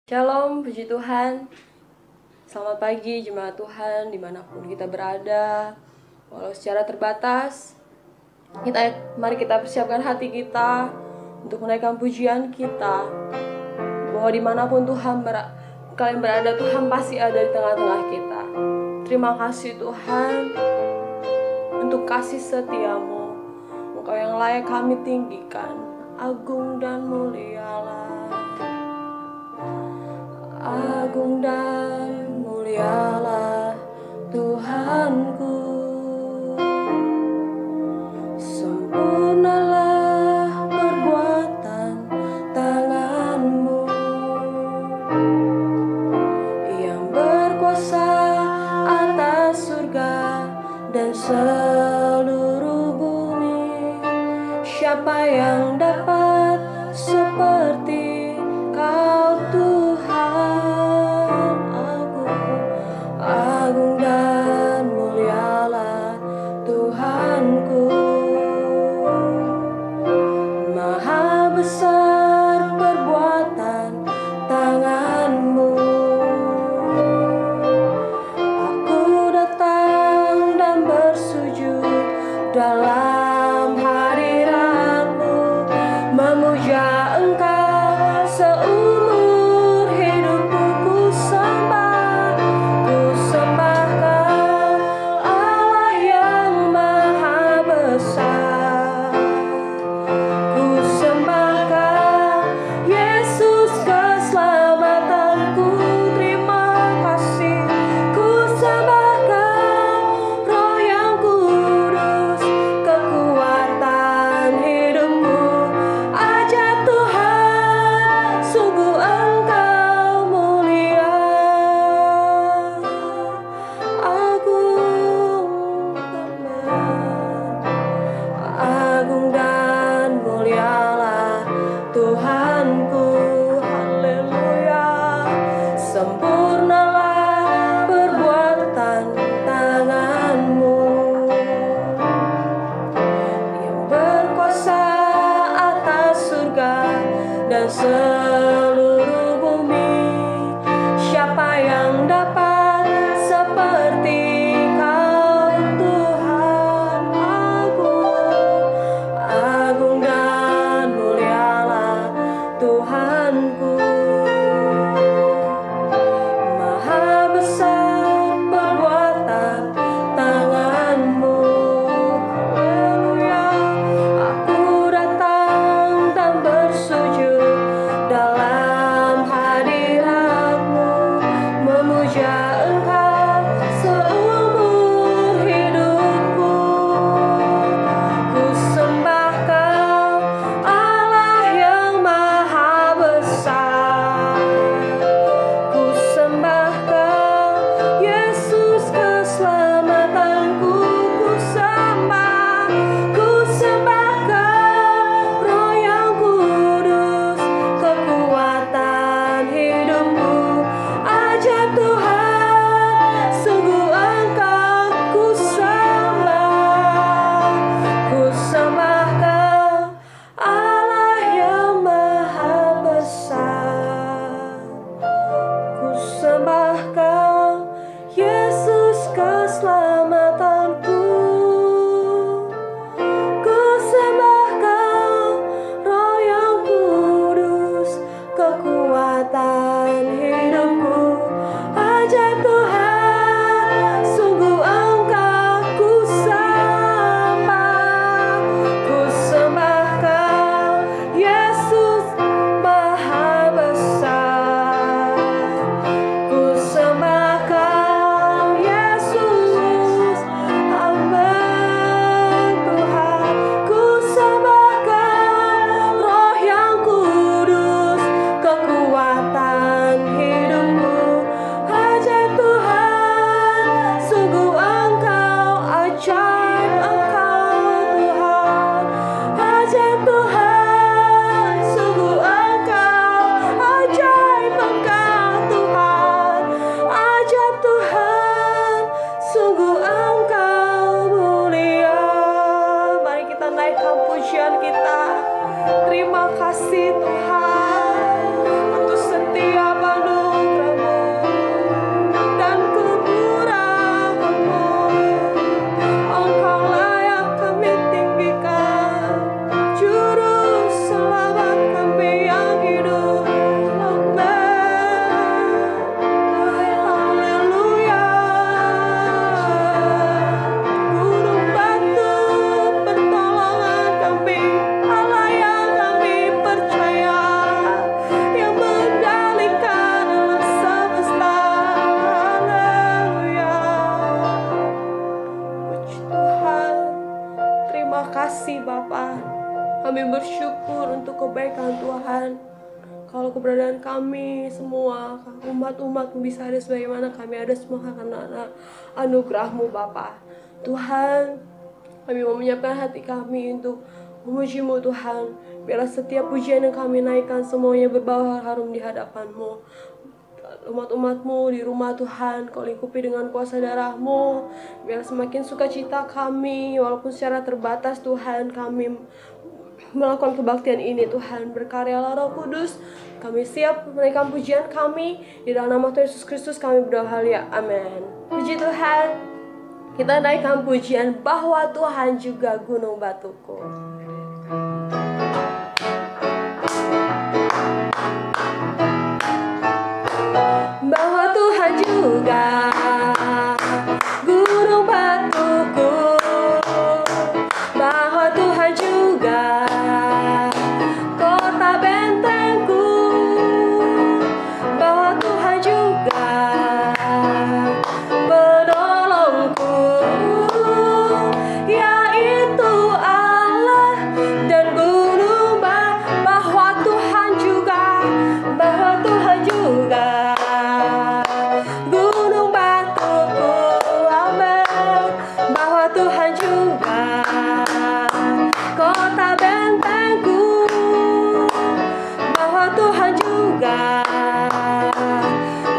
Shalom, puji Tuhan. Selamat pagi jemaat Tuhan dimanapun kita berada. Walau secara terbatas, mari kita persiapkan hati kita untuk menaikkan pujian kita, bahwa dimanapun kalian berada, Tuhan pasti ada di tengah-tengah kita. Terima kasih Tuhan untuk kasih setiamu. Engkau yang layak kami tinggikan, agung dan mulialah. Agung dan mulialah Tuhanku, sempurnalah perbuatan tanganmu yang berkuasa atas surga dan seluruh bumi. Siapa yang dapat seperti Kau Tuhan? Agung dan mulialah Tuhanku, maha besar perbuatan tanganmu. Aku datang dan bersujud dalam hadirat-Mu, memuja Engkau seumur hidupku. Ku sembah Kau, Allah yang maha besar. Ku sembah Kau, Yesus keselamatanku. Terima kasih. Ku sembah Kau, Roh yang kudus, kekuatan hidupku. Ajaib Tuhan, sungguh Engkau mulia. Agung dan mulialah Tuhanku. Haleluya. Sempurnalah perbuatan tanganmu yang berkuasa atas surga dan seluruh bumi. Siapa yang dapat seperti Kau Tuhan? Agung dan mulialah Tuhanku, maha besar perbuatan tanganmu. Haleluya. Aku datang dan bersujud dalam hadirat-Mu, memuja Engkau seumur hidupku. Ku sembah Kau, Allah yang maha besar. Ku sembah Kau, Yesus keselamatanku. Ku sembah Kau, Roh yang kudus, kekuatan hidupku. Ajaib Tuhan, sungguh Engkau ku sembah. Ku sembah Kau, Allah yang maha besar. Ku sembah Kau, Yesus keselamatanku. Ku sembah Kau, Roh yang kudus, kekuatan hidupku. Ajaib Tuhan, sungguh Engkau ku sembah. Ku sembah Kau, Yesus maha besar. Ku sembah Kau, Yesus, amin Tuhan. Ku sembah Kau, Roh yang kudus, kekuatan hidupku. Ajaib Tuhan, sungguh Engkau ajaib. Engkau Tuhan, ajaib Tuhan, sungguh Engkau ajaib. Engkau Tuhan, ajaib Tuhan, sungguh Engkau mulia. Mari kita naikkan pujian kita. Terima kasih Tuhan untuk setiap kebaikan Tuhan. Kalau keberadaan kami semua, umat-umat-Mu bisa ada sebagaimana kami ada semua karena anugerah-Mu Bapa. Tuhan, kami mau menyiapkan hati kami untuk memuji-Mu Tuhan. Biarlah setiap pujian yang kami naikkan semuanya berbau harum di hadapan-Mu. Umat-umat-Mu di rumah Tuhan, Kau lingkupi dengan kuasa darah-Mu. Biar semakin sukacita kami, walaupun secara terbatas Tuhan, kami melakukan kebaktian ini Tuhan. Berkaryalah Roh Kudus. Kami siap menaikkan pujian kami. Di dalam nama Tuhan Yesus Kristus kami berdoa, ya amin. Puji Tuhan. Kita naikkan pujian bahwa Tuhan juga gunung batuku. Bahwa Tuhan juga gunung batuku, bahwa Tuhan juga kota bentengku, bahwa Tuhan juga penolongku, yaitu Allah dan gunung bahwa Tuhan juga, bahwa Tuhan juga gunung batuku, amin. Bahwa Tuhan juga kota bentengku, bahwa Tuhan juga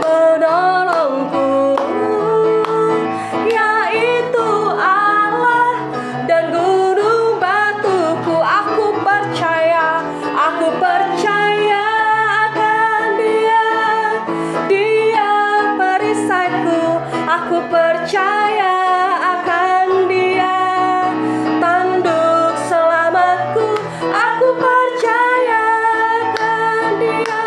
penolongku, yaitu Allah dan gunung batuku. Aku percaya akan Dia perisaiku. Aku percaya akan Dia tanduk selamatku. Aku percaya akan Dia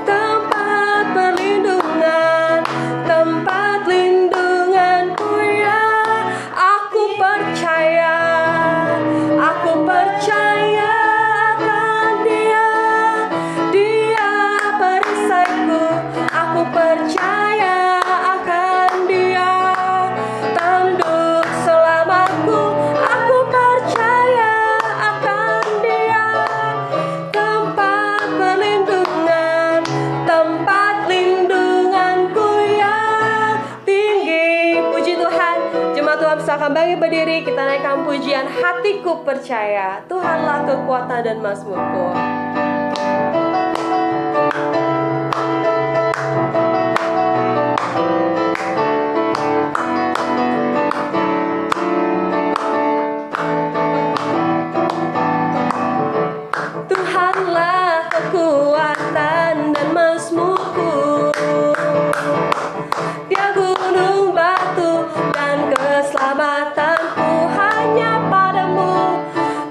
tempat perlindungan, tempat lindunganku, ya. Aku percaya akan Dia perisaiku. Aku percaya akan Dia tanduk selamatku. Aku percaya akan Dia tempat perlindungan, tempat lindunganku yang tinggi. Puji Tuhan. Jemaat Tuhan silakan bangkit berdiri. Kita naikkan pujian hatiku percaya Tuhanlah kekuatan dan mazmurku. Tuhanlah kekuatan dan mazmurku, Dia gunung batu dan keselamatanku.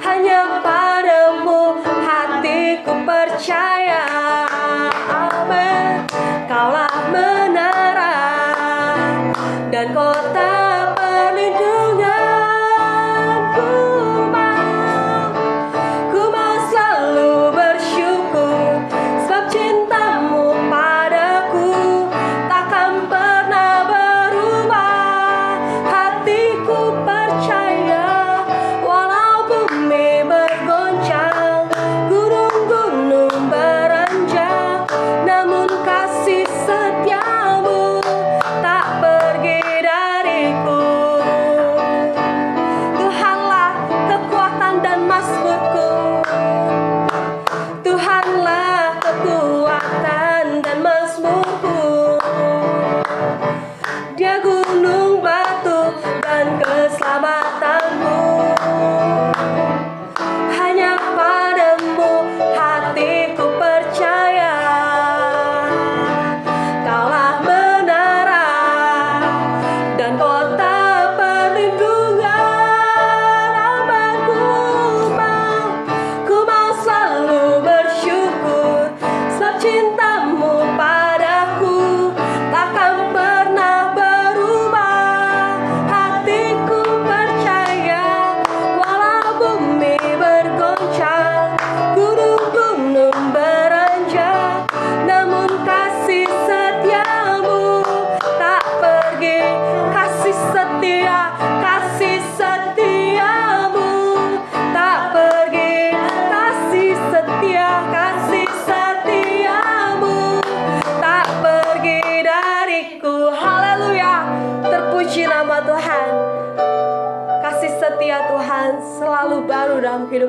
Hanya padamu hatiku percaya, amin. Kaulah menara dan kota perlindunganku. Ku mau selalu bersyukur sebab cintamu padaku takkan pernah berubah. Hatiku percaya walau bumi bergoncang, gunung-gunung berapi,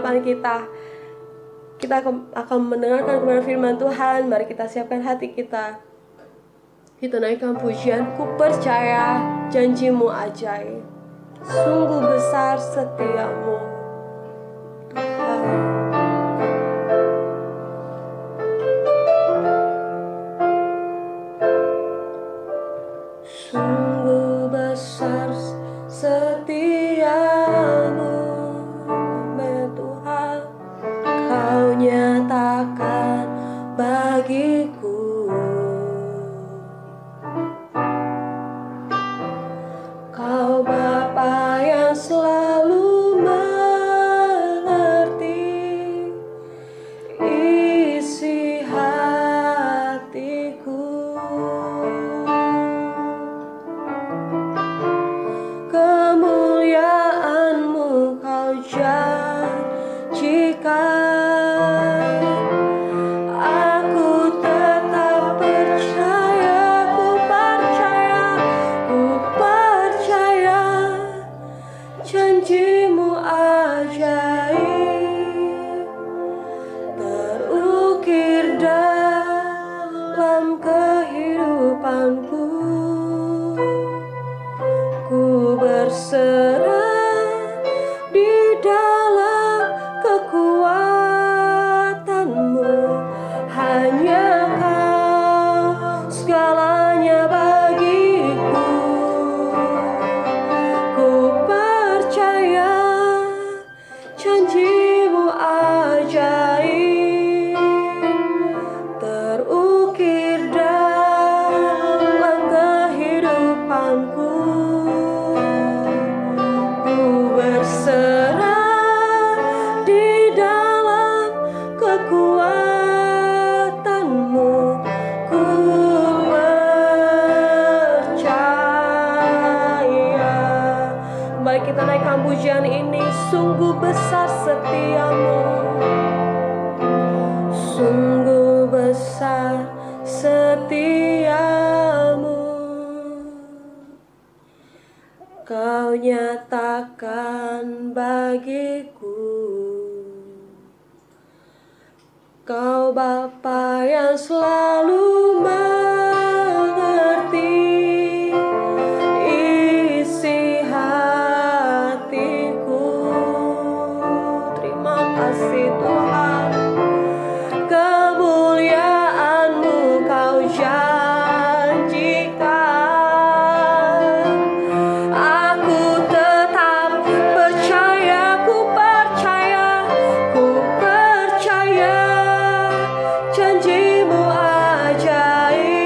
depan kita. Kita akan mendengarkan kebenaran firman Tuhan. Mari kita siapkan hati kita. Kita naikkan pujian, ku percaya janjimu ajaib. Sungguh besar setiamu, Tuhan. Sungguh besar setiamu, Tuhan. Kau nyatakan bagiku. Kau Bapa yang selalu mengerti isi hatiku. Kemuliaan-Mu Kau janjikan. Aku tetap percaya, ku percaya janjimu ajaib, terukir dalam kehidupanku. Ku berserah di dalam kekuatan-Mu. Hanya Kau segalanya bagiku. Ku percaya janjimu ajaib, terukir dalam kehidupanku. Ku berserah di dalam kekuatan-Mu. Ku percaya. Mari kita naikkan pujian ini. Sungguh besar setiamu, sungguh besar setiamu. Kau nyatakan bagiku. Kau Bapa yang selalu mengerti isi hatiku. Terima kasih Tuhan. Kemuliaan-Mu Kau janjikan. Aku tetap percaya, ku percaya janjimu ajaib.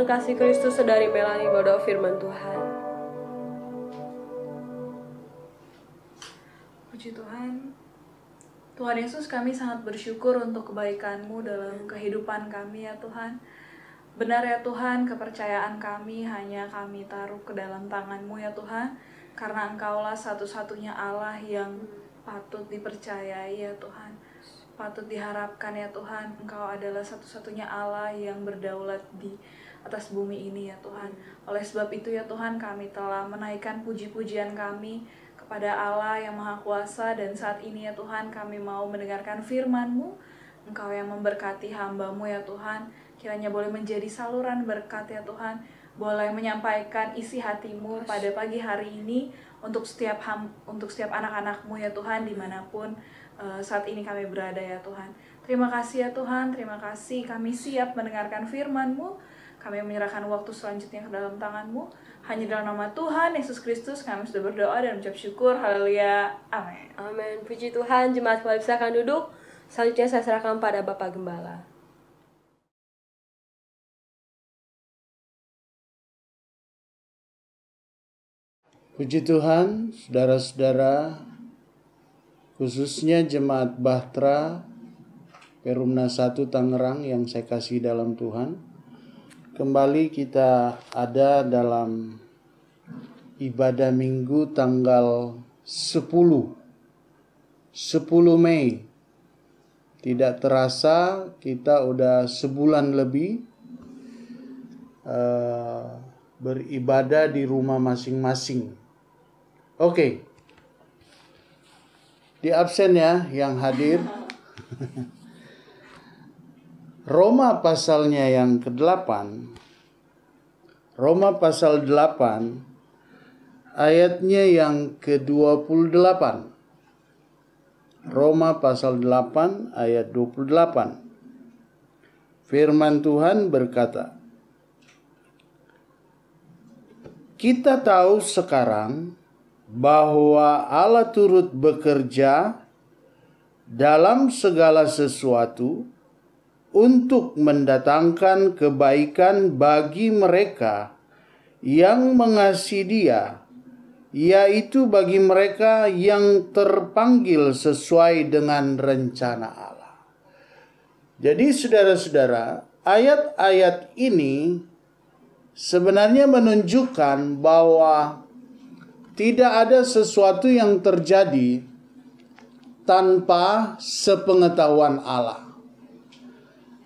dan kasih Kristus sedari Melani berdoa firman Tuhan. Puji Tuhan. Tuhan Yesus, kami sangat bersyukur untuk kebaikan-Mu dalam kehidupan kami ya Tuhan. Benar ya Tuhan, kepercayaan kami hanya kami taruh ke dalam tangan-Mu ya Tuhan. Karena Engkaulah satu-satunya Allah yang patut dipercayai ya Tuhan. Patut diharapkan ya Tuhan, Engkau adalah satu-satunya Allah yang berdaulat di atas bumi ini ya Tuhan. Oleh sebab itu ya Tuhan, kami telah menaikkan puji-pujian kami kepada Allah yang Maha Kuasa. Dan saat ini ya Tuhan, kami mau mendengarkan firman-Mu. Engkau yang memberkati hamba-Mu ya Tuhan. Kiranya boleh menjadi saluran berkat ya Tuhan. Boleh menyampaikan isi hati-Mu pada pagi hari ini untuk setiap anak-anak-Mu ya Tuhan, dimanapun saat ini kami berada ya Tuhan. Terima kasih ya Tuhan, terima kasih. Kami siap mendengarkan firman-Mu. Kami menyerahkan waktu selanjutnya ke dalam tangan-Mu. Hanya dalam nama Tuhan Yesus Kristus kami sudah berdoa dan mengucap syukur. Haleluya. Amin. Amin. Puji Tuhan. Jemaat kembali silakan duduk. Selanjutnya saya serahkan pada Bapak Gembala. Puji Tuhan, saudara-saudara, khususnya Jemaat Bahtera Perumna 1 Tangerang yang saya kasih dalam Tuhan. Kembali kita ada dalam ibadah minggu tanggal 10 Mei. Tidak terasa kita udah sebulan lebih beribadah di rumah masing-masing. Oke. Di absen ya yang hadir. Roma pasalnya yang ke-8. Roma pasal 8 ayatnya yang ke-28. Roma pasal 8 ayat 28. Firman Tuhan berkata, kita tahu sekarang bahwa Allah turut bekerja dalam segala sesuatu untuk mendatangkan kebaikan bagi mereka yang mengasihi Dia, yaitu bagi mereka yang terpanggil sesuai dengan rencana Allah. Jadi saudara-saudara, ayat-ayat ini sebenarnya menunjukkan bahwa tidak ada sesuatu yang terjadi tanpa sepengetahuan Allah.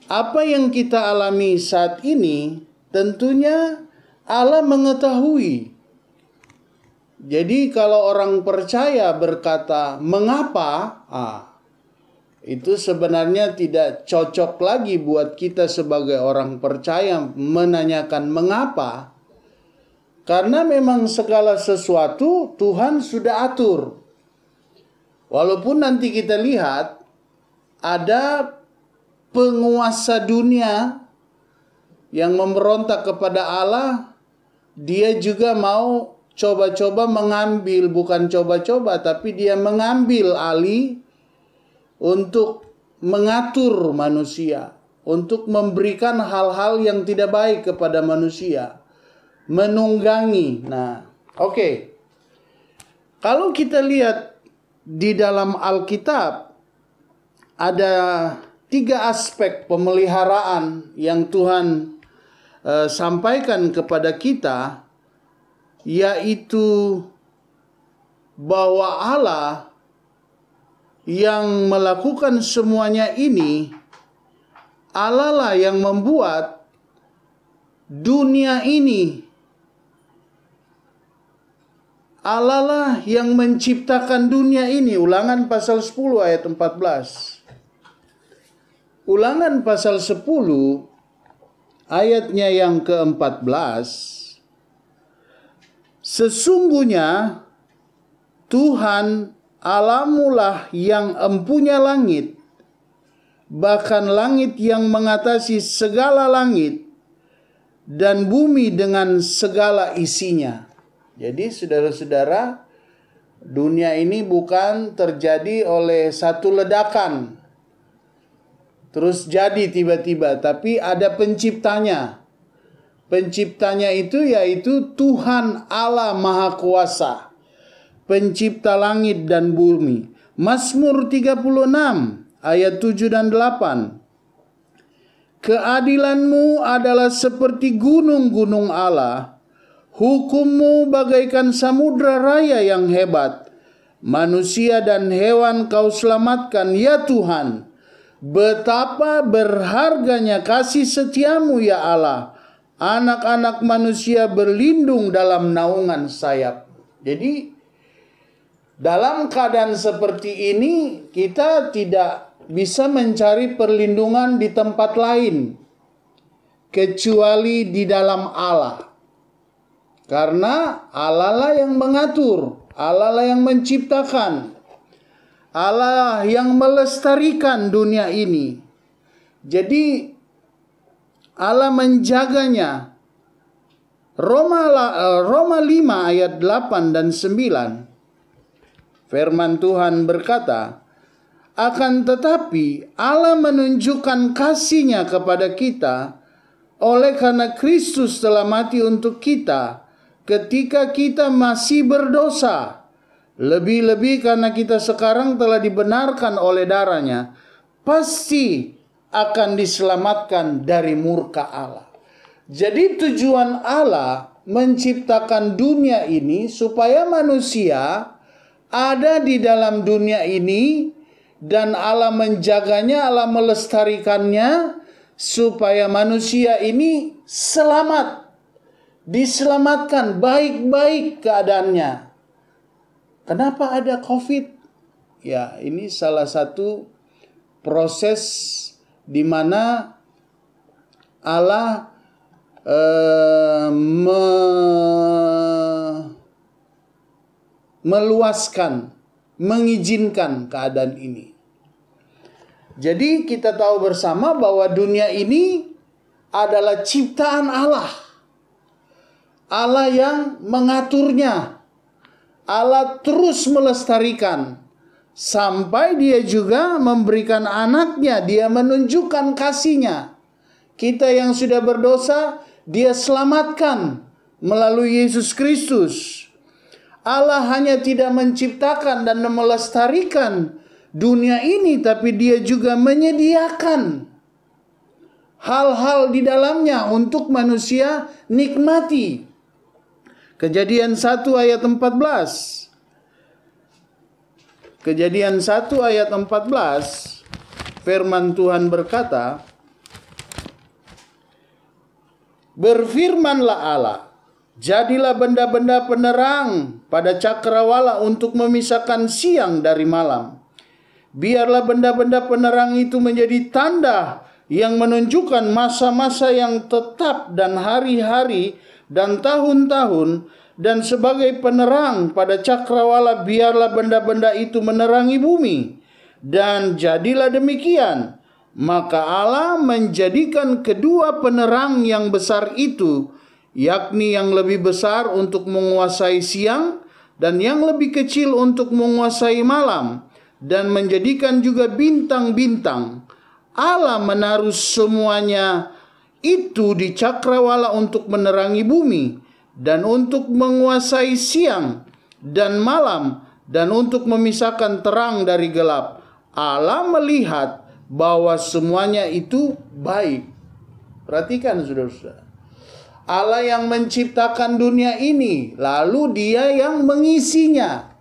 Apa yang kita alami saat ini tentunya Allah mengetahui. Jadi kalau orang percaya berkata mengapa, itu sebenarnya tidak cocok lagi buat kita sebagai orang percaya menanyakan mengapa. Karena memang segala sesuatu Tuhan sudah atur. Walaupun nanti kita lihat ada penguasa dunia yang memberontak kepada Allah, dia juga mau coba-coba mengambil, bukan coba-coba, tapi dia mengambil alih untuk mengatur manusia, untuk memberikan hal-hal yang tidak baik kepada manusia. Menunggangi. Nah, oke. Kalau kita lihat di dalam Alkitab, ada 3 aspek pemeliharaan yang Tuhan sampaikan kepada kita, yaitu bahwa Allah yang melakukan semuanya ini, Allah lah yang membuat dunia ini. Allah lah yang menciptakan dunia ini. Ulangan pasal 10 ayat 14. Ulangan pasal 10 ayatnya yang ke-14. Sesungguhnya Tuhan Allahmu lah yang empunya langit, bahkan langit yang mengatasi segala langit, dan bumi dengan segala isinya. Jadi saudara-saudara, dunia ini bukan terjadi oleh satu ledakan, terus jadi tiba-tiba, tapi ada penciptanya. Penciptanya itu yaitu Tuhan Allah Maha Kuasa, pencipta langit dan bumi. Mazmur 36 ayat 7 dan 8. Keadilanmu adalah seperti gunung-gunung Allah, hukummu bagaikan samudra raya yang hebat. Manusia dan hewan kau selamatkan, ya Tuhan. Betapa berharganya kasih setiamu, ya Allah. Anak-anak manusia berlindung dalam naungan sayap. Jadi dalam keadaan seperti ini kita tidak bisa mencari perlindungan di tempat lain kecuali di dalam Allah. Karena Allah lah yang mengatur, Allah lah yang menciptakan, Allah yang melestarikan dunia ini. Jadi Allah menjaganya. Roma 5 ayat 8 dan 9. Firman Tuhan berkata, akan tetapi Allah menunjukkan kasih-Nya kepada kita oleh karena Kristus telah mati untuk kita ketika kita masih berdosa. Lebih-lebih karena kita sekarang telah dibenarkan oleh darah-Nya, pasti akan diselamatkan dari murka Allah. Jadi tujuan Allah menciptakan dunia ini supaya manusia ada di dalam dunia ini dan Allah menjaganya, Allah melestarikannya supaya manusia ini selamat, diselamatkan baik-baik keadaannya. Kenapa ada COVID? Ya, ini salah satu proses di mana Allah meluaskan, mengizinkan keadaan ini. Jadi kita tahu bersama bahwa dunia ini adalah ciptaan Allah. Allah yang mengaturnya. Allah terus melestarikan. Sampai dia juga memberikan anaknya, dia menunjukkan kasih-Nya. Kita yang sudah berdosa, dia selamatkan melalui Yesus Kristus. Allah hanya tidak menciptakan dan melestarikan dunia ini, tapi dia juga menyediakan hal-hal di dalamnya untuk manusia nikmati. Kejadian 1 ayat 14. Kejadian 1 ayat 14, firman Tuhan berkata, berfirmanlah Allah, jadilah benda-benda penerang pada cakrawala untuk memisahkan siang dari malam. Biarlah benda-benda penerang itu menjadi tanda yang menunjukkan masa-masa yang tetap dan hari-hari dan tahun-tahun. Dan sebagai penerang pada cakrawala biarlah benda-benda itu menerangi bumi. Dan jadilah demikian. Maka Allah menjadikan kedua penerang yang besar itu, yakni yang lebih besar untuk menguasai siang dan yang lebih kecil untuk menguasai malam, dan menjadikan juga bintang-bintang. Allah menaruh semuanya itu di cakrawala untuk menerangi bumi, dan untuk menguasai siang dan malam, dan untuk memisahkan terang dari gelap. Allah melihat bahwa semuanya itu baik. Perhatikan saudara-saudara. Allah yang menciptakan dunia ini, lalu Dia yang mengisinya.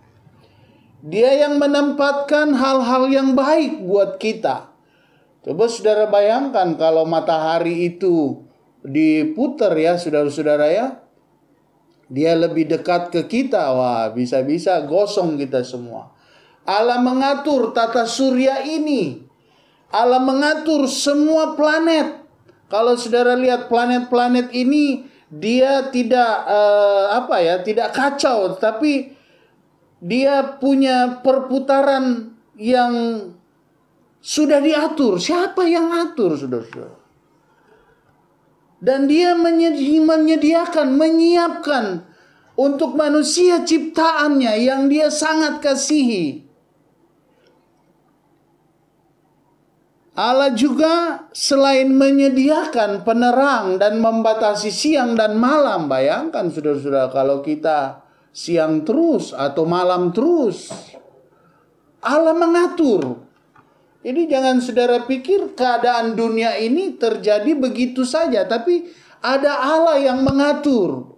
Dia yang menempatkan hal-hal yang baik buat kita. Coba saudara bayangkan kalau matahari itu diputar ya saudara-saudara ya. Dia lebih dekat ke kita, wah bisa-bisa gosong kita semua. Allah mengatur tata surya ini. Allah mengatur semua planet. Kalau saudara lihat planet-planet ini, dia tidak tidak kacau, tapi dia punya perputaran yang sudah diatur. Siapa yang atur, saudara-saudara? Dan dia menyediakan, menyiapkan untuk manusia ciptaannya yang dia sangat kasihi. Allah juga selain menyediakan penerang dan membatasi siang dan malam. Bayangkan saudara-saudara, kalau kita siang terus atau malam terus, Allah mengatur. Jadi jangan saudara pikir keadaan dunia ini terjadi begitu saja, tapi ada Allah yang mengatur.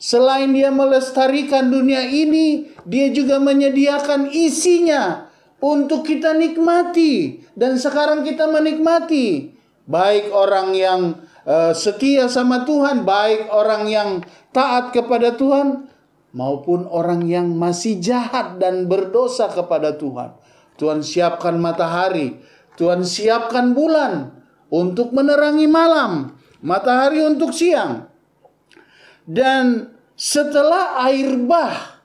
Selain dia melestarikan dunia ini, dia juga menyediakan isinya untuk kita nikmati. Dan sekarang kita menikmati. Baik orang yang setia sama Tuhan, baik orang yang taat kepada Tuhan, maupun orang yang masih jahat dan berdosa kepada Tuhan. Tuhan siapkan matahari, Tuhan siapkan bulan untuk menerangi malam, matahari untuk siang. Dan setelah air bah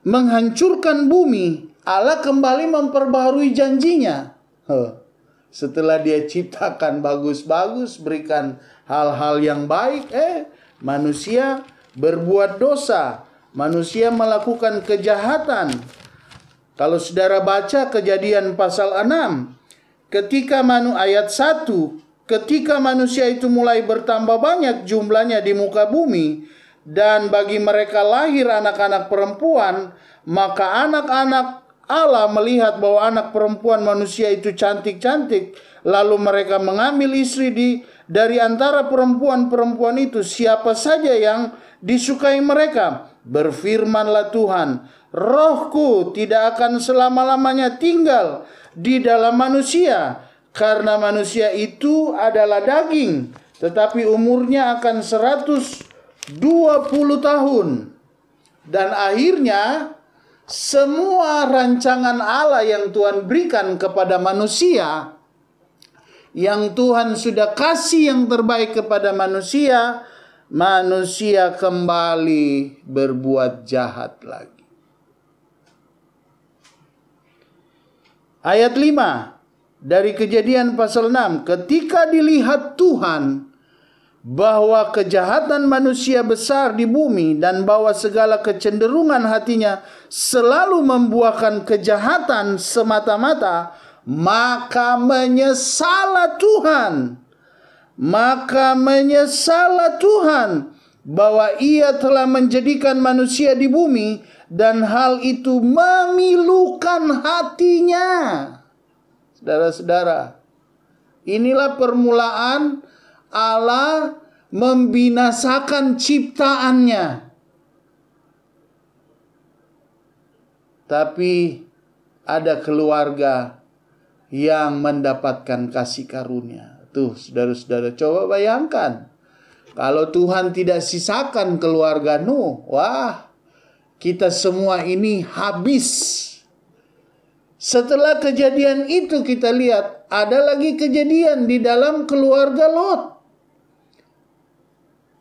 menghancurkan bumi, Allah kembali memperbaharui janjinya. Setelah dia ciptakan bagus-bagus, berikan hal-hal yang baik, manusia berbuat dosa, manusia melakukan kejahatan. Kalau saudara baca Kejadian pasal 6, ayat 1, ketika manusia itu mulai bertambah banyak jumlahnya di muka bumi, dan bagi mereka lahir anak-anak perempuan, maka anak-anak Allah melihat bahwa anak perempuan manusia itu cantik-cantik, lalu mereka mengambil istri dari antara perempuan-perempuan itu, siapa saja yang disukai mereka. Berfirmanlah Tuhan, Rohku tidak akan selama-lamanya tinggal di dalam manusia, karena manusia itu adalah daging, tetapi umurnya akan 120 tahun. Dan akhirnya semua rancangan Allah yang Tuhan berikan kepada manusia, yang Tuhan sudah kasih yang terbaik kepada manusia, manusia kembali berbuat jahat lagi. Ayat 5 dari Kejadian pasal 6, ketika dilihat Tuhan bahwa kejahatan manusia besar di bumi dan bahwa segala kecenderungan hatinya selalu membuahkan kejahatan semata-mata, maka menyesallah Tuhan. Maka menyesallah Tuhan bahwa ia telah menjadikan manusia di bumi, dan hal itu memilukan hatinya. Saudara-saudara, inilah permulaan Allah membinasakan ciptaannya. Tapi ada keluarga yang mendapatkan kasih karunia. Tuh, saudara-saudara, coba bayangkan. Kalau Tuhan tidak sisakan keluarga Nuh, wah, kita semua ini habis. Setelah kejadian itu kita lihat, ada lagi kejadian di dalam keluarga Lot.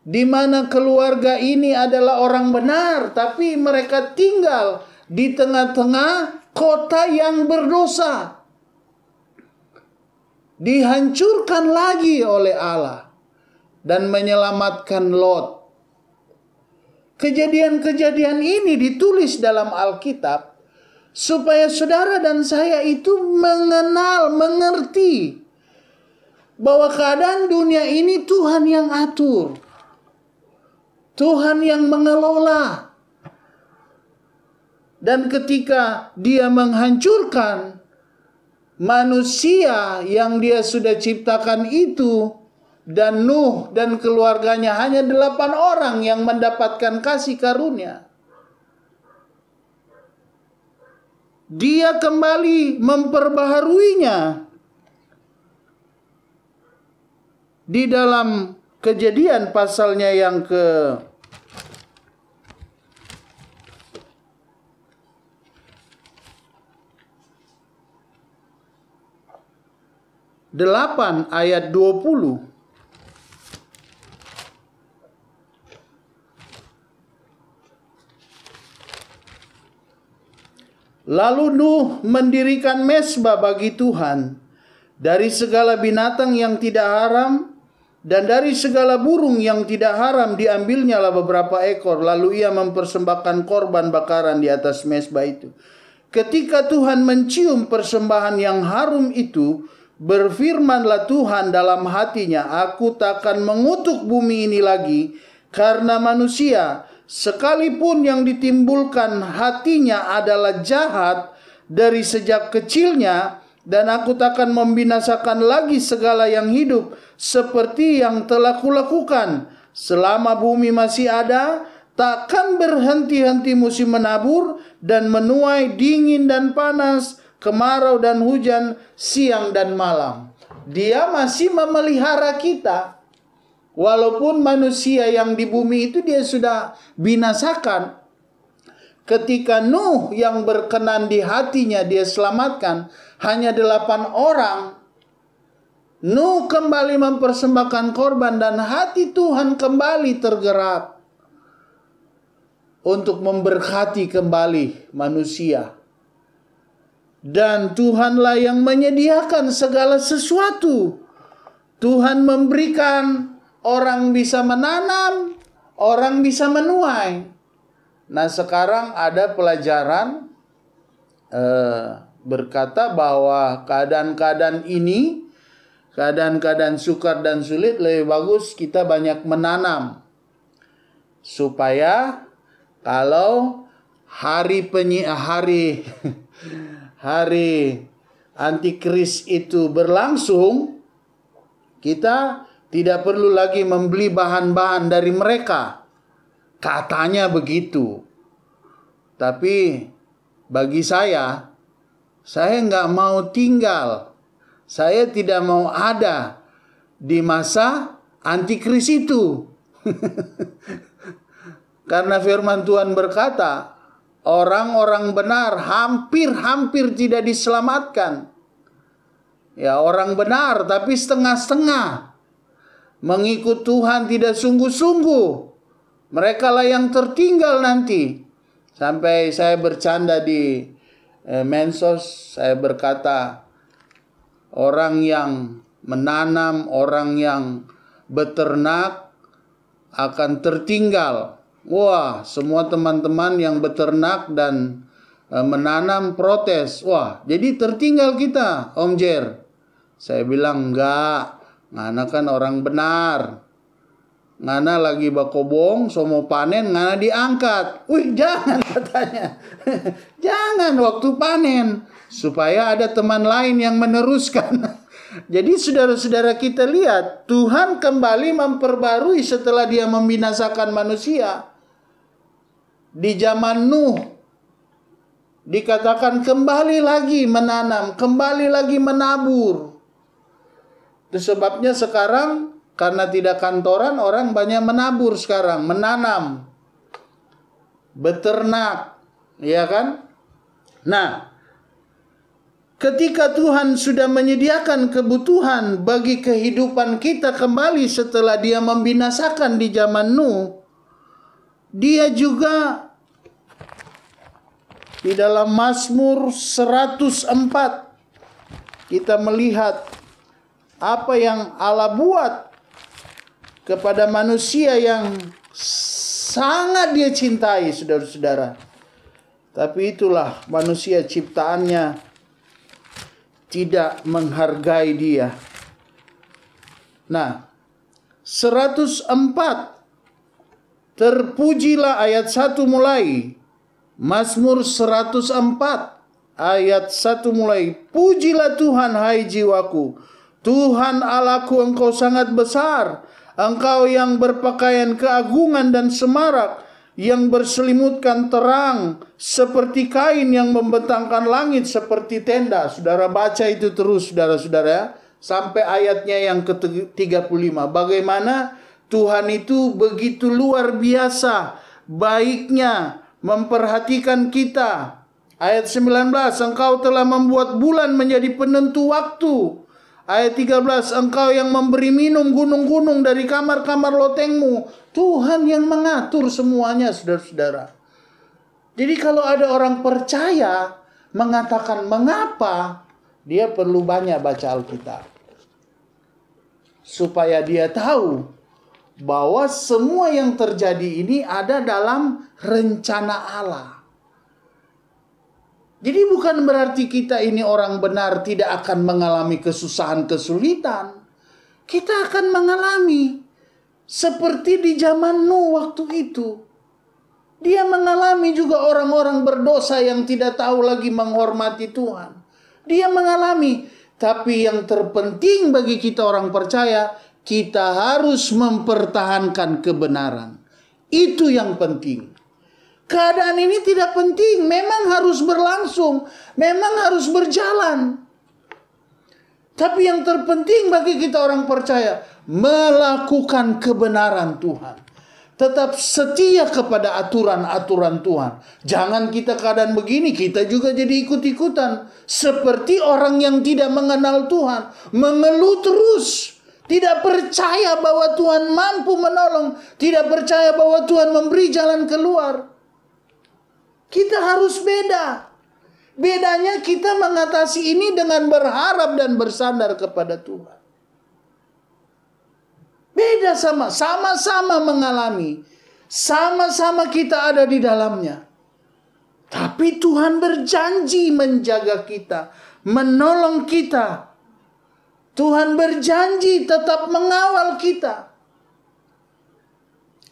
Di mana keluarga ini adalah orang benar, tapi mereka tinggal di tengah-tengah kota yang berdosa. Dihancurkan lagi oleh Allah dan menyelamatkan Lot. Kejadian-kejadian ini ditulis dalam Alkitab supaya saudara dan saya itu mengenal, mengerti bahwa keadaan dunia ini Tuhan yang atur. Tuhan yang mengelola. Dan ketika dia menghancurkan manusia yang dia sudah ciptakan itu, dan Nuh dan keluarganya hanya 8 orang yang mendapatkan kasih karunia, dia kembali memperbaharuinya di dalam Kejadian pasalnya yang ke 8 ayat 20. Lalu Nuh mendirikan mezbah bagi Tuhan dari segala binatang yang tidak haram, dan dari segala burung yang tidak haram diambilnyalah beberapa ekor. Lalu ia mempersembahkan korban bakaran di atas mezbah itu. Ketika Tuhan mencium persembahan yang harum itu, Berfirmanlah Tuhan dalam hatinya, aku takkan mengutuk bumi ini lagi karena manusia, sekalipun yang ditimbulkan hatinya adalah jahat dari sejak kecilnya, dan aku takkan membinasakan lagi segala yang hidup seperti yang telah kulakukan. Selama bumi masih ada, takkan berhenti-henti musim menabur dan menuai, dingin dan panas, kemarau dan hujan, siang dan malam. Dia masih memelihara kita. Walaupun manusia yang di bumi itu dia sudah binasakan. Ketika Nuh yang berkenan di hatinya dia selamatkan, hanya 8 orang. Nuh kembali mempersembahkan korban dan hati Tuhan kembali tergerak untuk memberkati kembali manusia. Dan Tuhanlah yang menyediakan segala sesuatu. Tuhan memberikan, orang bisa menanam, orang bisa menuai. Nah, sekarang ada pelajaran berkata bahwa keadaan-keadaan ini, keadaan-keadaan sukar dan sulit, lebih bagus kita banyak menanam. Supaya kalau hari antikris itu berlangsung, kita tidak perlu lagi membeli bahan-bahan dari mereka. Katanya begitu. Tapi bagi saya nggak mau tinggal. Saya tidak mau ada di masa antikris itu. Karena firman Tuhan berkata, orang-orang benar hampir tidak diselamatkan. Ya, orang benar tapi setengah-setengah. Mengikut Tuhan tidak sungguh-sungguh. Mereka lah yang tertinggal nanti. Sampai saya bercanda di Mensos, saya berkata, orang yang menanam, orang yang beternak akan tertinggal. Wah, semua teman-teman yang beternak dan menanam protes. Wah, jadi tertinggal kita, Om Jer. Saya bilang, enggak, ngana kan orang benar. Ngana lagi bakobong, so mau panen, ngana diangkat. Wih, jangan katanya. Jangan waktu panen. Supaya ada teman lain yang meneruskan. Jadi saudara-saudara kita lihat, Tuhan kembali memperbarui setelah dia membinasakan manusia. Di zaman Nuh, dikatakan kembali lagi menanam, kembali lagi menabur. Itu sebabnya sekarang, karena tidak kantoran, orang banyak menabur sekarang, menanam, beternak, ya kan? Nah, ketika Tuhan sudah menyediakan kebutuhan bagi kehidupan kita kembali setelah dia membinasakan di zaman Nuh, dia juga di dalam Mazmur 104 kita melihat apa yang Allah buat kepada manusia yang sangat dia cintai, saudara-saudara. Tapi itulah manusia ciptaannya tidak menghargai dia. Nah, 104, terpujilah ayat 1 mulai. Mazmur 104 ayat 1 mulai. Pujilah Tuhan hai jiwaku. Tuhan Allahku, engkau sangat besar. Engkau yang berpakaian keagungan dan semarak, yang berselimutkan terang seperti kain, yang membentangkan langit seperti tenda. Saudara baca itu terus, saudara-saudara, sampai ayatnya yang ke-35. Bagaimana Tuhan itu begitu luar biasa baiknya memperhatikan kita. Ayat 19, engkau telah membuat bulan menjadi penentu waktu. Ayat 13, engkau yang memberi minum gunung-gunung dari kamar-kamar lotengmu. Tuhan yang mengatur semuanya, saudara-saudara. Jadi kalau ada orang percaya mengatakan mengapa, dia perlu banyak baca Alkitab. Supaya dia tahu bahwa semua yang terjadi ini ada dalam rencana Allah. Jadi bukan berarti kita ini orang benar tidak akan mengalami kesusahan, kesulitan. Kita akan mengalami seperti di zaman Nuh waktu itu. Dia mengalami juga orang-orang berdosa yang tidak tahu lagi menghormati Tuhan. Dia mengalami. Tapi yang terpenting bagi kita orang percaya, kita harus mempertahankan kebenaran. Itu yang penting. Keadaan ini tidak penting, memang harus berlangsung, memang harus berjalan. Tapi yang terpenting bagi kita orang percaya, melakukan kebenaran Tuhan. Tetap setia kepada aturan-aturan Tuhan. Jangan kita keadaan begini, kita juga jadi ikut-ikutan. Seperti orang yang tidak mengenal Tuhan, mengeluh terus. Tidak percaya bahwa Tuhan mampu menolong, tidak percaya bahwa Tuhan memberi jalan keluar. Kita harus beda. Bedanya kita mengatasi ini dengan berharap dan bersandar kepada Tuhan. Beda sama-sama mengalami. Sama-sama kita ada di dalamnya. Tapi Tuhan berjanji menjaga kita, menolong kita. Tuhan berjanji tetap mengawal kita.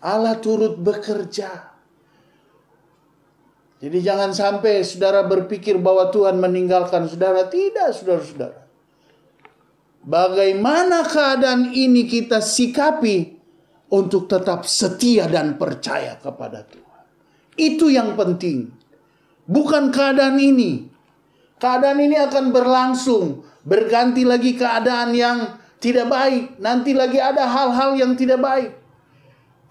Allah turut bekerja. Jadi jangan sampai saudara berpikir bahwa Tuhan meninggalkan saudara. Tidak, saudara-saudara. Bagaimana keadaan ini kita sikapi untuk tetap setia dan percaya kepada Tuhan. Itu yang penting. Bukan keadaan ini. Keadaan ini akan berlangsung. Berganti lagi keadaan yang tidak baik. Nanti lagi ada hal-hal yang tidak baik.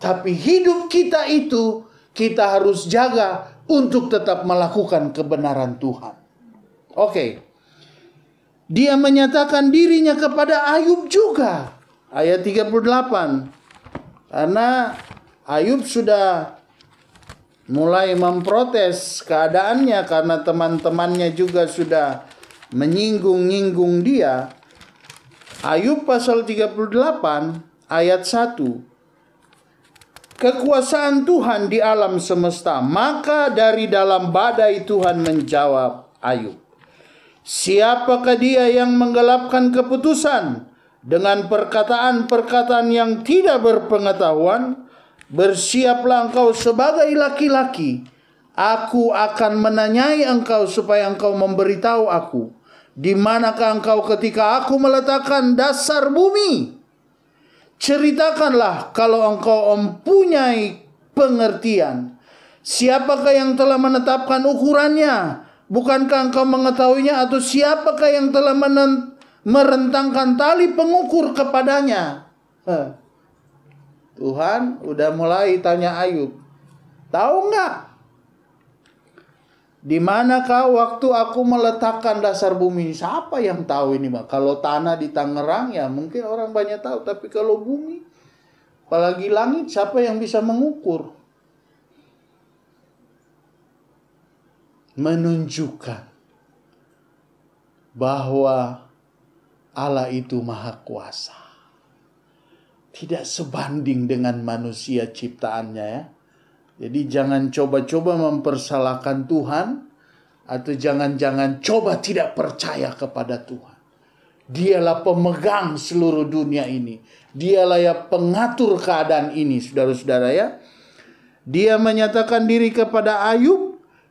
Tapi hidup kita itu kita harus jaga untuk tetap melakukan kebenaran Tuhan. Oke. Dia menyatakan dirinya kepada Ayub juga. Ayat 38. Karena Ayub sudah mulai memprotes keadaannya karena teman-temannya juga sudah menyinggung-nyinggung dia. Ayub pasal 38 ayat 1. Kekuasaan Tuhan di alam semesta, maka dari dalam badai Tuhan menjawab Ayub. Siapakah dia yang menggelapkan keputusan dengan perkataan-perkataan yang tidak berpengetahuan? Bersiaplah engkau sebagai laki-laki. Aku akan menanyai engkau supaya engkau memberitahu aku. Di manakah engkau ketika aku meletakkan dasar bumi? Ceritakanlah kalau engkau mempunyai pengertian. Siapakah yang telah menetapkan ukurannya? Bukankah engkau mengetahuinya? Atau siapakah yang telah merentangkan tali pengukur kepadanya? Tuhan udah mulai tanya Ayub. Tahu nggak? Di manakah waktu aku meletakkan dasar bumi? Siapa yang tahu ini, Mbak? Kalau tanah di Tangerang ya mungkin orang banyak tahu. Tapi kalau bumi, apalagi langit, siapa yang bisa mengukur? Menunjukkan bahwa Allah itu maha kuasa. Tidak sebanding dengan manusia ciptaannya ya. Jadi jangan coba-coba mempersalahkan Tuhan. Atau jangan-jangan coba tidak percaya kepada Tuhan. Dialah pemegang seluruh dunia ini. Dialah yang pengatur keadaan ini, saudara-saudara ya. Dia menyatakan diri kepada Ayub.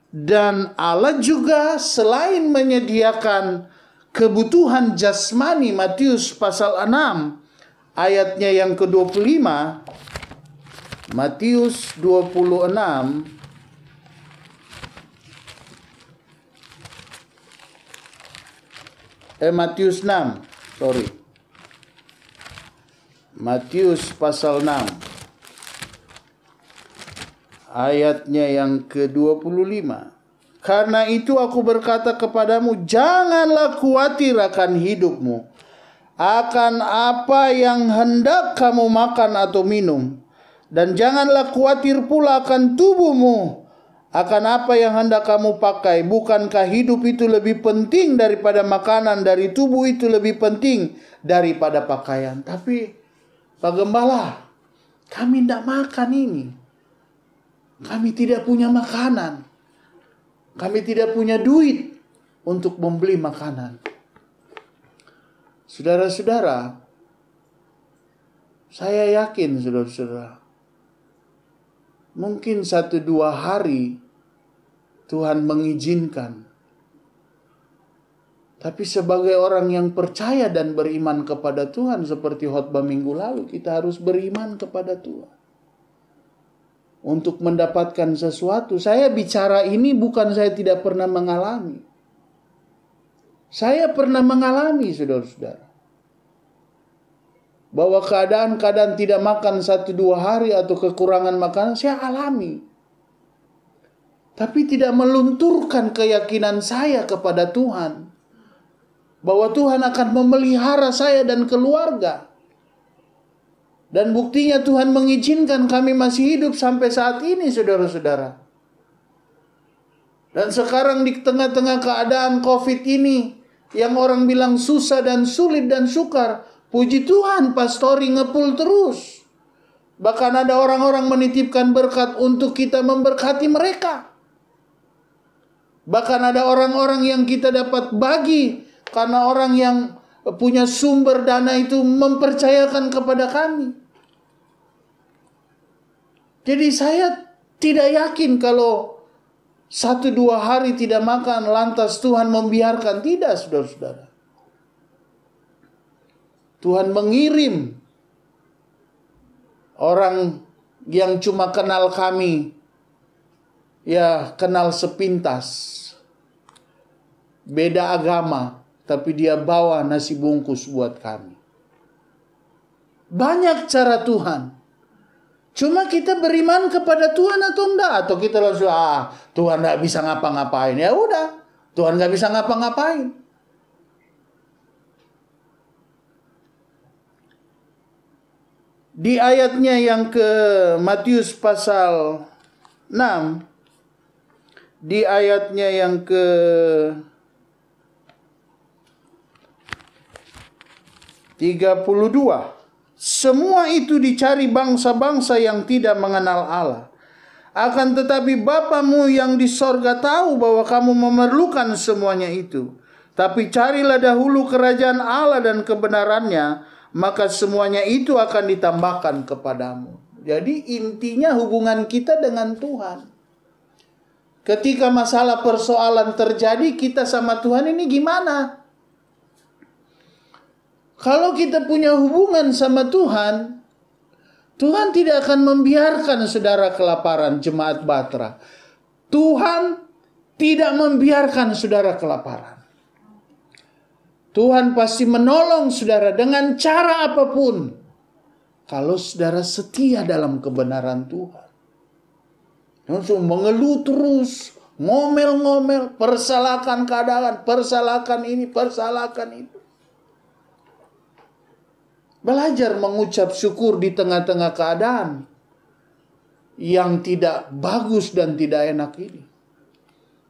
Dan Allah juga selain menyediakan kebutuhan jasmani, Matius pasal 6 ayatnya yang ke-25. Matius 26 Matius 6 Matius pasal 6 ayatnya yang ke-25. Karena itu aku berkata kepadamu, janganlah khawatir akan hidupmu, akan apa yang hendak kamu makan atau minum. Dan janganlah khawatir pula akan tubuhmu, akan apa yang hendak kamu pakai. Bukankah hidup itu lebih penting daripada makanan, dari tubuh itu lebih penting daripada pakaian. Tapi Pak Gembala, kami tidak makan ini. Kami tidak punya makanan. Kami tidak punya duit untuk membeli makanan. Saudara-saudara, saya yakin saudara-saudara, mungkin 1-2 hari Tuhan mengizinkan. Tapi sebagai orang yang percaya dan beriman kepada Tuhan, seperti khotbah minggu lalu, kita harus beriman kepada Tuhan untuk mendapatkan sesuatu. Saya bicara ini bukan saya tidak pernah mengalami. Saya pernah mengalami, saudara-saudara, bahwa keadaan-keadaan tidak makan 1-2 hari atau kekurangan makanan, saya alami. Tapi tidak melunturkan keyakinan saya kepada Tuhan, bahwa Tuhan akan memelihara saya dan keluarga. Dan buktinya Tuhan mengizinkan kami masih hidup sampai saat ini, saudara-saudara. Dan sekarang di tengah-tengah keadaan COVID ini, yang orang bilang susah dan sulit dan sukar, puji Tuhan, pastori ngepul terus. Bahkan ada orang-orang menitipkan berkat untuk kita memberkati mereka. Bahkan ada orang-orang yang kita dapat bagi, karena orang yang punya sumber dana itu mempercayakan kepada kami. Jadi saya tidak yakin kalau 1-2 hari tidak makan lantas Tuhan membiarkan. Tidak, saudara-saudara. Tuhan mengirim orang yang cuma kenal kami, ya kenal sepintas, beda agama, tapi dia bawa nasi bungkus buat kami. Banyak cara Tuhan. Cuma kita beriman kepada Tuhan atau enggak? Atau kita langsung, Tuhan enggak bisa ngapa-ngapain. Ya udah, Tuhan enggak bisa ngapa-ngapain. Di ayatnya yang ke Matius pasal 6, di ayatnya yang ke 32. Semua itu dicari bangsa-bangsa yang tidak mengenal Allah. Akan tetapi Bapamu yang di sorga tahu bahwa kamu memerlukan semuanya itu. Tapi carilah dahulu kerajaan Allah dan kebenarannya, maka semuanya itu akan ditambahkan kepadamu. Jadi intinya hubungan kita dengan Tuhan. Ketika masalah persoalan terjadi, kita sama Tuhan ini gimana? Kalau kita punya hubungan sama Tuhan, Tuhan tidak akan membiarkan saudara kelaparan, jemaat Batra. Tuhan tidak membiarkan saudara kelaparan. Tuhan pasti menolong saudara dengan cara apapun. Kalau saudara setia dalam kebenaran Tuhan. Langsung mengeluh terus, ngomel-ngomel, persalahkan keadaan, persalahkan ini, persalahkan itu. Belajar mengucap syukur di tengah-tengah keadaan yang tidak bagus dan tidak enak ini.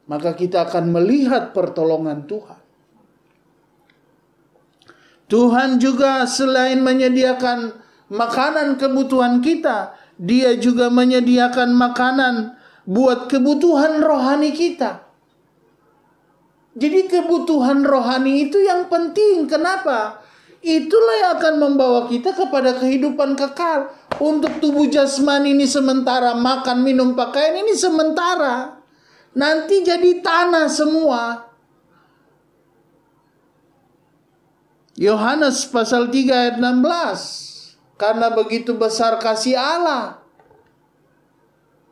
Maka kita akan melihat pertolongan Tuhan. Tuhan juga selain menyediakan makanan kebutuhan kita, Dia juga menyediakan makanan buat kebutuhan rohani kita. Jadi kebutuhan rohani itu yang penting. Kenapa? Itulah yang akan membawa kita kepada kehidupan kekal. Untuk tubuh jasmani ini sementara, makan, minum, pakaian ini sementara. Nanti jadi tanah semua. Yohanes pasal 3 ayat 16. Karena begitu besar kasih Allah.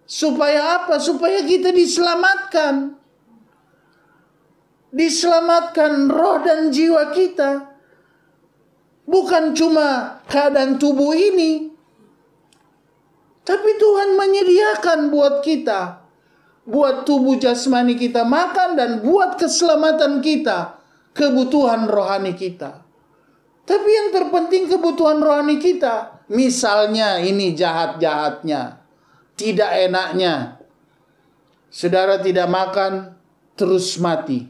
Supaya apa? Supaya kita diselamatkan. Diselamatkan roh dan jiwa kita. Bukan cuma keadaan tubuh ini. Tapi Tuhan menyediakan buat kita. Buat tubuh jasmani kita makan dan buat keselamatan kita. Kebutuhan rohani kita. Tapi yang terpenting kebutuhan rohani kita. Misalnya ini jahat-jahatnya. Tidak enaknya. Saudara tidak makan terus mati.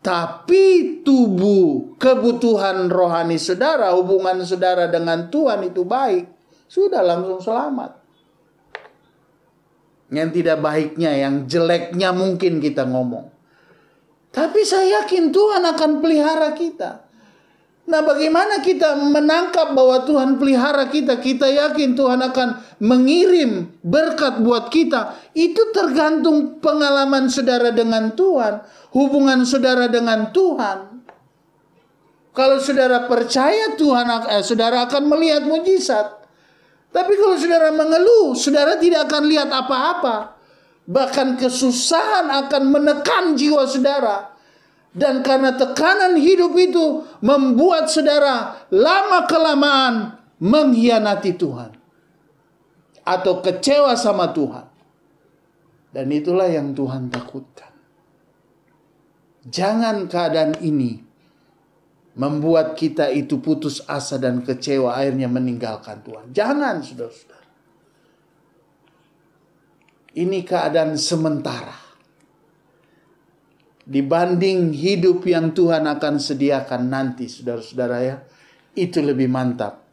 Tapi tubuh, kebutuhan rohani saudara, hubungan saudara dengan Tuhan itu baik, sudah langsung selamat. yang tidak baiknya, yang jeleknya mungkin kita ngomong. Tapi saya yakin Tuhan akan pelihara kita. Nah, bagaimana kita menangkap bahwa Tuhan pelihara kita? Kita yakin Tuhan akan mengirim berkat buat kita. Itu tergantung pengalaman saudara dengan Tuhan, hubungan saudara dengan Tuhan. Kalau saudara percaya Tuhan, saudara akan melihat mujizat. Tapi kalau saudara mengeluh, saudara tidak akan lihat apa-apa. Bahkan kesusahan akan menekan jiwa saudara. Dan karena tekanan hidup itu membuat saudara lama-kelamaan mengkhianati Tuhan. Atau kecewa sama Tuhan. Dan itulah yang Tuhan takutkan. Jangan keadaan ini membuat kita itu putus asa dan kecewa, akhirnya meninggalkan Tuhan. Jangan, saudara-saudara. Ini keadaan sementara. Dibanding hidup yang Tuhan akan sediakan nanti, saudara-saudara ya. Itu lebih mantap.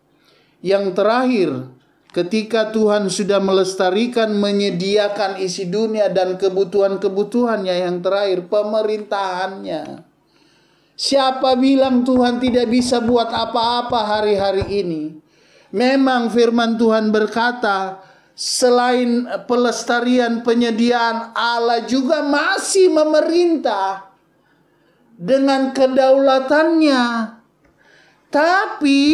Yang terakhir, ketika Tuhan sudah melestarikan, menyediakan isi dunia dan kebutuhan-kebutuhannya, yang terakhir, pemerintahannya. Siapa bilang Tuhan tidak bisa buat apa-apa hari-hari ini? Memang firman Tuhan berkata, selain pelestarian penyediaan, Allah juga masih memerintah dengan kedaulatannya. Tapi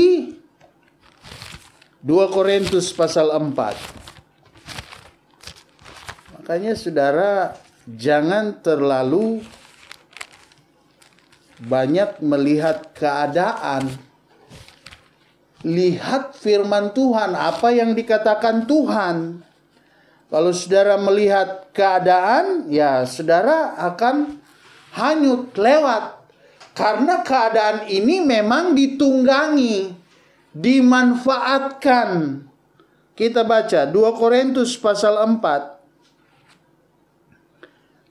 2 Korintus pasal 4. Makanya saudara jangan terlalu banyak melihat keadaan. Lihat firman Tuhan, apa yang dikatakan Tuhan. Kalau saudara melihat keadaan, ya saudara akan hanyut lewat. Karena keadaan ini memang ditunggangi, dimanfaatkan. Kita baca 2 Korintus pasal 4.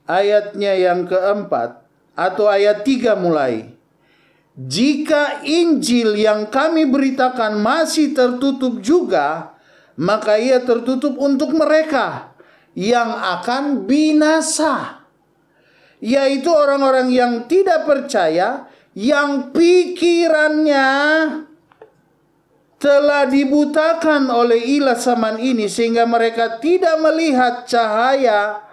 Ayatnya yang keempat. Atau ayat 3 mulai. Jika Injil yang kami beritakan masih tertutup juga, maka ia tertutup untuk mereka yang akan binasa, yaitu orang-orang yang tidak percaya, yang pikirannya telah dibutakan oleh ilah zaman ini, sehingga mereka tidak melihat cahaya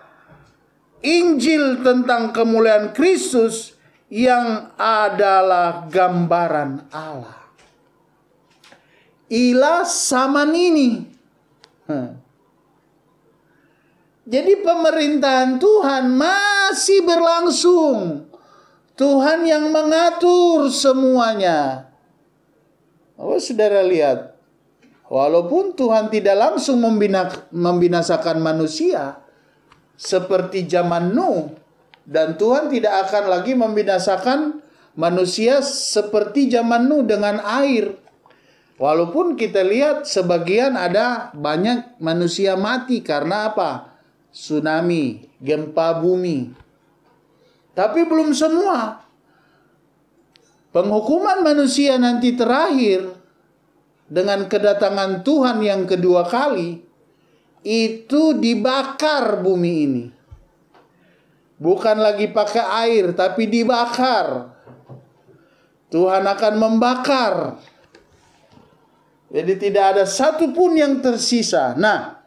Injil tentang kemuliaan Kristus yang adalah gambaran Allah. Ilah zaman ini. Jadi pemerintahan Tuhan masih berlangsung. Tuhan yang mengatur semuanya. Oh, saudara lihat. Walaupun Tuhan tidak langsung membinasakan manusia seperti zaman Nuh. Dan Tuhan tidak akan lagi membinasakan manusia seperti zaman Nuh dengan air. Walaupun kita lihat sebagian ada banyak manusia mati karena apa? Tsunami, gempa bumi. Tapi belum semua. Penghukuman manusia nanti terakhir dengan kedatangan Tuhan yang kedua kali, itu dibakar bumi ini. Bukan lagi pakai air, tapi dibakar. Tuhan akan membakar. Jadi tidak ada satupun yang tersisa. Nah,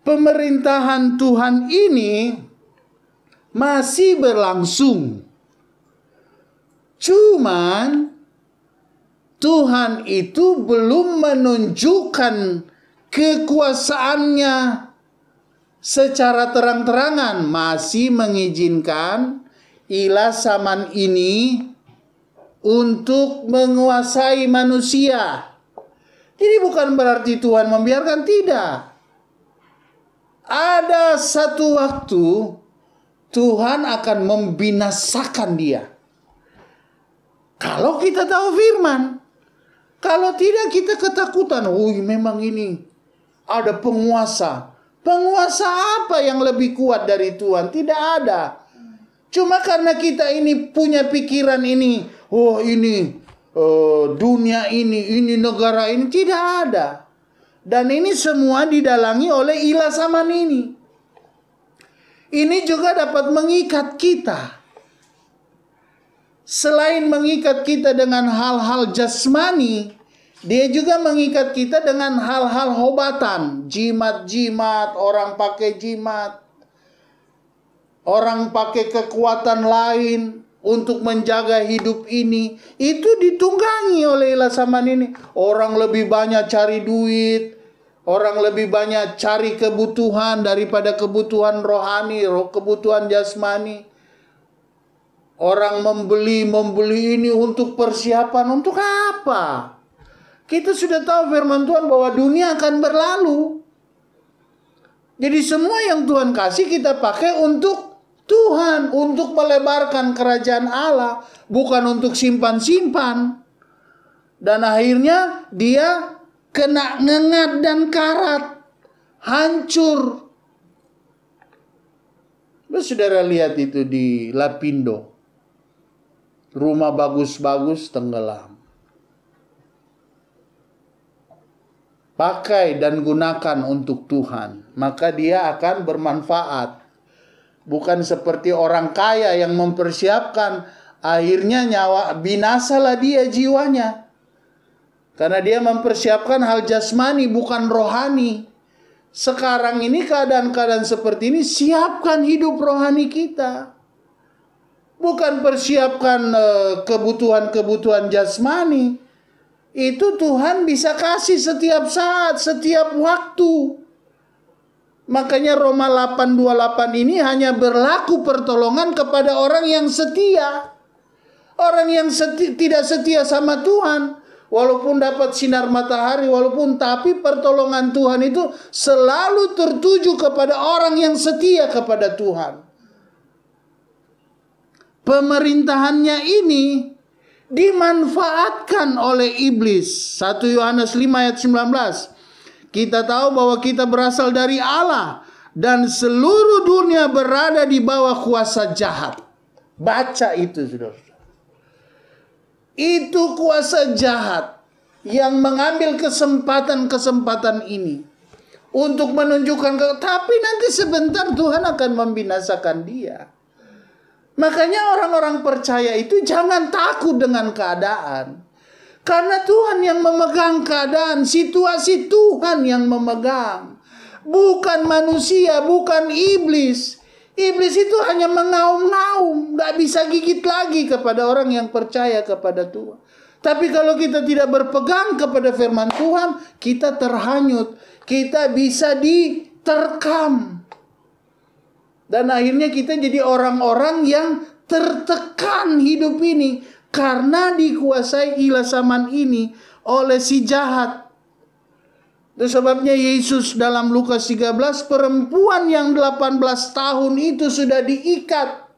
pemerintahan Tuhan ini masih berlangsung. Cuman Tuhan itu belum menunjukkan kekuasaannya secara terang-terangan, masih mengizinkan ilah zaman ini untuk menguasai manusia. Jadi bukan berarti Tuhan membiarkan, tidak. Ada satu waktu Tuhan akan membinasakan dia. Kalau kita tahu firman. Kalau tidak kita ketakutan. Memang ini ada penguasa. Penguasa apa yang lebih kuat dari Tuhan? Tidak ada. Cuma karena kita ini punya pikiran ini. Dunia ini negara ini. Tidak ada. Dan ini semua didalangi oleh ilah zaman ini. ini juga dapat mengikat kita. Selain mengikat kita dengan hal-hal jasmani, dia juga mengikat kita dengan hal-hal obatan. Jimat-jimat, orang pakai jimat. Orang pakai kekuatan lain untuk menjaga hidup ini. Itu ditunggangi oleh ilasaman ini. Orang lebih banyak cari duit. Orang lebih banyak cari kebutuhan daripada kebutuhan rohani, kebutuhan jasmani. Orang membeli ini untuk persiapan. Untuk apa? Kita sudah tahu firman Tuhan bahwa dunia akan berlalu. Jadi semua yang Tuhan kasih kita pakai untuk Tuhan. Untuk melebarkan kerajaan Allah. Bukan untuk simpan-simpan. Dan akhirnya dia kena ngengat dan karat. Hancur. Saudara lihat itu di Lapindo. Rumah bagus-bagus tenggelam. Pakai dan gunakan untuk Tuhan, maka dia akan bermanfaat. Bukan seperti orang kaya yang mempersiapkan, akhirnya binasalah dia jiwanya. Karena dia mempersiapkan hal jasmani, bukan rohani. Sekarang ini keadaan-keadaan seperti ini, siapkan hidup rohani kita. Bukan persiapkan kebutuhan-kebutuhan jasmani. Itu Tuhan bisa kasih setiap saat, setiap waktu. Makanya Roma 8:28 ini hanya berlaku pertolongan kepada orang yang setia. Orang yang tidak setia sama Tuhan, walaupun dapat sinar matahari, tapi pertolongan Tuhan itu selalu tertuju kepada orang yang setia kepada Tuhan. Pemerintahannya ini dimanfaatkan oleh iblis. 1 Yohanes 5 ayat 19. Kita tahu bahwa kita berasal dari Allah dan seluruh dunia berada di bawah kuasa jahat. Baca itu, saudara. Itu kuasa jahat yang mengambil kesempatan-kesempatan ini untuk menunjukkan, tapi nanti sebentar Tuhan akan membinasakan dia. Makanya orang-orang percaya itu jangan takut dengan keadaan. Karena Tuhan yang memegang keadaan, situasi Tuhan yang memegang. Bukan manusia, bukan iblis. Iblis itu hanya mengaum-ngaum, gak bisa gigit lagi kepada orang yang percaya kepada Tuhan. Tapi kalau kita tidak berpegang kepada firman Tuhan, kita terhanyut, kita bisa diterkam. Dan akhirnya kita jadi orang-orang yang tertekan hidup ini karena dikuasai ilasaman ini oleh si jahat. Itu sebabnya Yesus dalam Lukas 13, perempuan yang 18 tahun itu sudah diikat,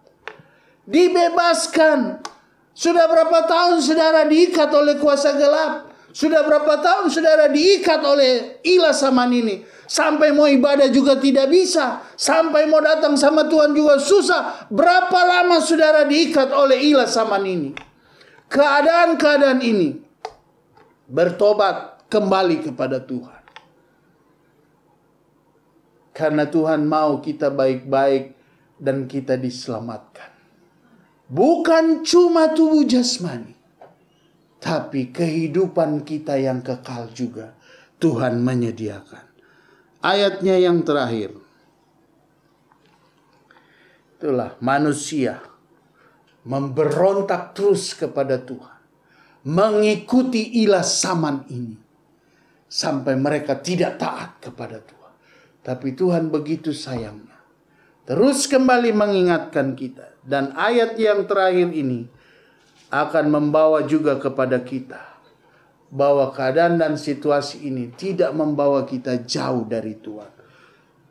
dibebaskan. Sudah berapa tahun saudara diikat oleh kuasa gelap? Sudah berapa tahun saudara diikat oleh ilasaman ini? Sampai mau ibadah juga tidak bisa. Sampai mau datang sama Tuhan juga susah. Berapa lama saudara diikat oleh ilasaman ini? Keadaan-keadaan ini bertobat kembali kepada Tuhan. Karena Tuhan mau kita baik-baik dan kita diselamatkan. Bukan cuma tubuh jasmani, tapi kehidupan kita yang kekal juga Tuhan menyediakan. Ayatnya yang terakhir. Itulah manusia memberontak terus kepada Tuhan. Mengikuti ilasaman ini. Sampai mereka tidak taat kepada Tuhan. Tapi Tuhan begitu sayangnya. Terus kembali mengingatkan kita. Dan ayat yang terakhir ini akan membawa juga kepada kita. Bahwa keadaan dan situasi ini tidak membawa kita jauh dari Tuhan.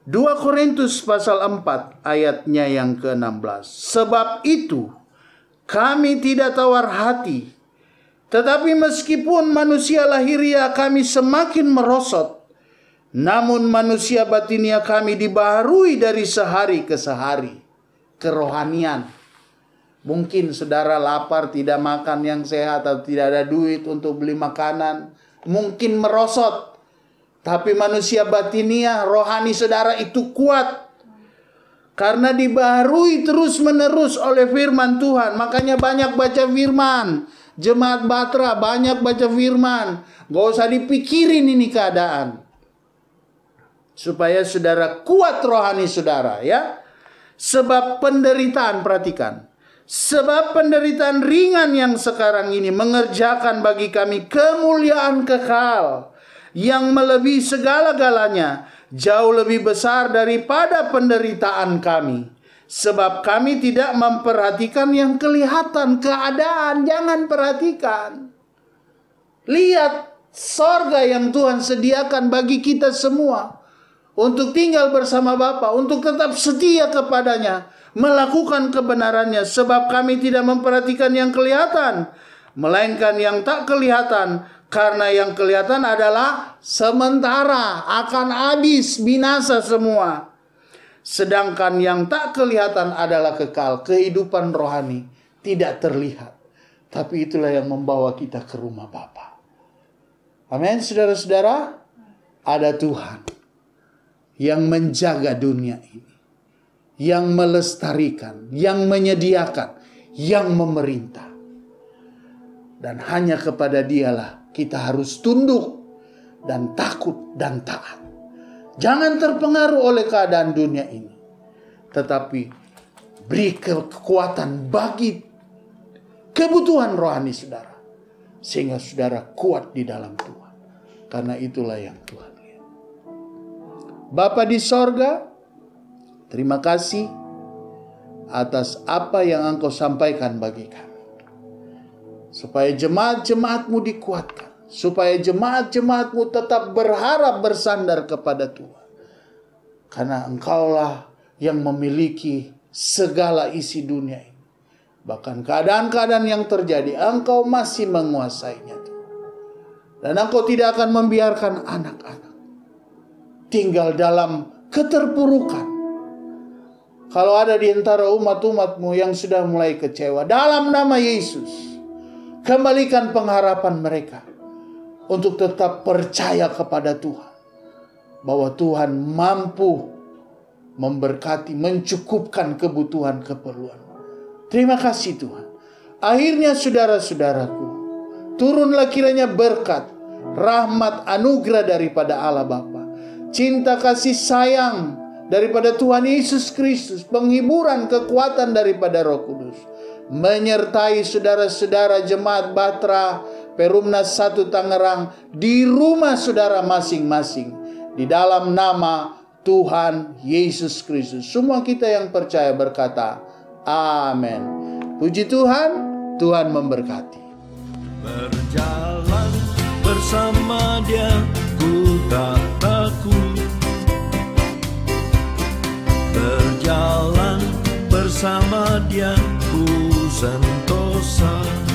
2 Korintus pasal 4 ayatnya yang ke-16. Sebab itu kami tidak tawar hati. Tetapi meskipun manusia lahiriah kami semakin merosot. Namun manusia batinia kami dibaharui dari sehari ke sehari. Kerohanian. Mungkin saudara lapar, tidak makan yang sehat, atau tidak ada duit untuk beli makanan. Mungkin merosot. Tapi manusia batinia, rohani saudara itu kuat. Karena dibaharui terus-menerus oleh firman Tuhan. Makanya banyak baca firman. Jemaat Batra banyak baca firman. Gak usah dipikirin ini keadaan. Supaya saudara kuat rohani saudara, ya. Sebab penderitaan, perhatikan. Sebab penderitaan ringan yang sekarang ini mengerjakan bagi kami kemuliaan kekal yang melebihi segala-galanya, jauh lebih besar daripada penderitaan kami. Sebab kami tidak memperhatikan yang kelihatan, keadaan. Jangan perhatikan. Lihat sorga yang Tuhan sediakan bagi kita semua. Untuk tinggal bersama Bapa, untuk tetap setia kepadanya, melakukan kebenarannya. Sebab kami tidak memperhatikan yang kelihatan, melainkan yang tak kelihatan. Karena yang kelihatan adalah sementara, akan habis, binasa semua. Sedangkan yang tak kelihatan adalah kekal. Kehidupan rohani tidak terlihat, tapi itulah yang membawa kita ke rumah Bapa. Amin, saudara-saudara. Ada Tuhan yang menjaga dunia ini, yang melestarikan, yang menyediakan, yang memerintah. Dan hanya kepada Dialah kita harus tunduk dan takut dan taat. Jangan terpengaruh oleh keadaan dunia ini, tetapi beri kekuatan bagi kebutuhan rohani saudara, sehingga saudara kuat di dalam Tuhan. Karena itulah yang Tuhan lihat. Bapa di sorga, terima kasih atas apa yang Engkau sampaikan bagi kami. Supaya jemaat-jemaat-Mu dikuatkan. Supaya jemaat-jemaat-Mu tetap berharap bersandar kepada Tuhan. Karena Engkaulah yang memiliki segala isi dunia ini. Bahkan keadaan-keadaan yang terjadi, Engkau masih menguasainya Tuhan. Dan Engkau tidak akan membiarkan anak-anak tinggal dalam keterpurukan. Kalau ada di antara umat-umat-Mu yang sudah mulai kecewa, dalam nama Yesus, kembalikan pengharapan mereka untuk tetap percaya kepada Tuhan. Bahwa Tuhan mampu memberkati, mencukupkan kebutuhan keperluan. Terima kasih Tuhan. Akhirnya saudara-saudaraku, turunlah kiranya berkat, rahmat, anugerah daripada Allah Bapa, cinta kasih sayang daripada Tuhan Yesus Kristus, penghiburan kekuatan daripada Roh Kudus, menyertai saudara-saudara jemaat Batra Perumnas 1 Tangerang di rumah saudara masing-masing. Di dalam nama Tuhan Yesus Kristus. Semua kita yang percaya berkata, amin. Puji Tuhan, Tuhan memberkati. Berjalan bersama Dia, ku tak takut. Berjalan bersama Dia, ku sentosa.